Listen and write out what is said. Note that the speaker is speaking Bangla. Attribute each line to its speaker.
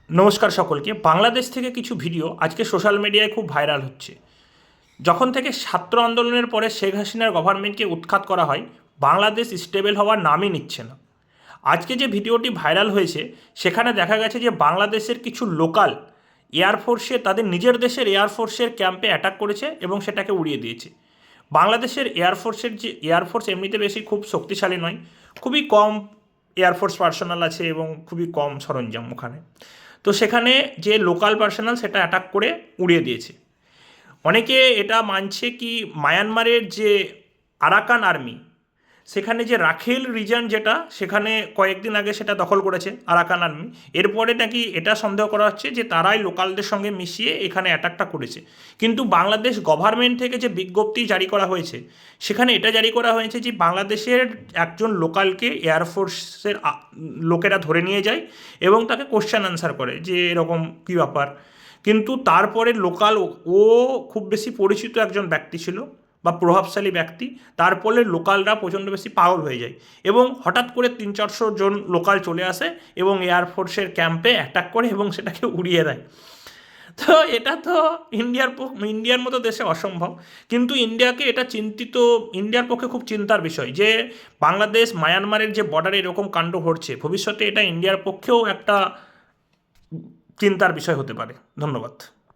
Speaker 1: নমস্কার সকলকে। বাংলাদেশ থেকে কিছু ভিডিও আজকে সোশ্যাল মিডিয়ায় খুব ভাইরাল হচ্ছে। যখন থেকে ছাত্র আন্দোলনের পরে শেখ হাসিনার গভর্নমেন্টকে উৎখাত করা হয়, বাংলাদেশ স্টেবল হওয়ার নামই নিচ্ছে না। আজকে যে ভিডিওটি ভাইরাল হয়েছে সেখানে দেখা গেছে যে বাংলাদেশের কিছু লোকাল এয়ারফোর্সে তাদের নিজের দেশের এয়ারফোর্সের ক্যাম্পে অ্যাটাক করেছে এবং সেটাকে উড়িয়ে দিয়েছে। বাংলাদেশের এয়ারফোর্স এমনিতে বেশি খুব শক্তিশালী নয়, খুবই কম এয়ারফোর্স পার্সোনাল আছে এবং খুবই কম সরঞ্জাম ওখানে। তো সেখানে যে লোকাল পার্সোনাল সেটা অ্যাটাক করে উড়িয়ে দিয়েছে। অনেকে এটা মানছে কি মায়ানমারের যে আরাকান আর্মি, সেখানে যে রাখেল রিজন যেটা, সেখানে কয়েকদিন আগে সেটা দখল করেছে আরাকান আর্মি। এরপরে নাকি এটা সন্দেহ করা হচ্ছে যে তারাই লোকালদের সঙ্গে মিশিয়ে এখানে অ্যাটাকটা করেছে। কিন্তু বাংলাদেশ গভর্নমেন্ট থেকে যে বিজ্ঞপ্তি জারি করা হয়েছে সেখানে এটা জারি করা হয়েছে যে বাংলাদেশের একজন লোকালকে এয়ারফোর্সের লোকেরা ধরে নিয়ে যায় এবং তাকে কোশ্চেন আনসার করে যে এরকম কী ব্যাপার। কিন্তু তারপরে লোকাল, ও খুব বেশি পরিচিত একজন ব্যক্তি ছিল বা প্রভাবশালী ব্যক্তি, তারপরে লোকালরা প্রচণ্ড বেশি পাগল হয়ে যায় এবং হঠাৎ করে 300-400 জন লোকাল চলে আসে এবং এয়ারফোর্সের ক্যাম্পে অ্যাটাক করে এবং সেটাকে উড়িয়ে দেয়। তো এটা তো ইন্ডিয়ার মতো দেশে অসম্ভব। কিন্তু ইন্ডিয়ার পক্ষে খুব চিন্তার বিষয় যে বাংলাদেশ মায়ানমারের যে বর্ডারে এরকম কাণ্ড ঘটছে, ভবিষ্যতে এটা ইন্ডিয়ার পক্ষেও একটা চিন্তার বিষয় হতে পারে। ধন্যবাদ।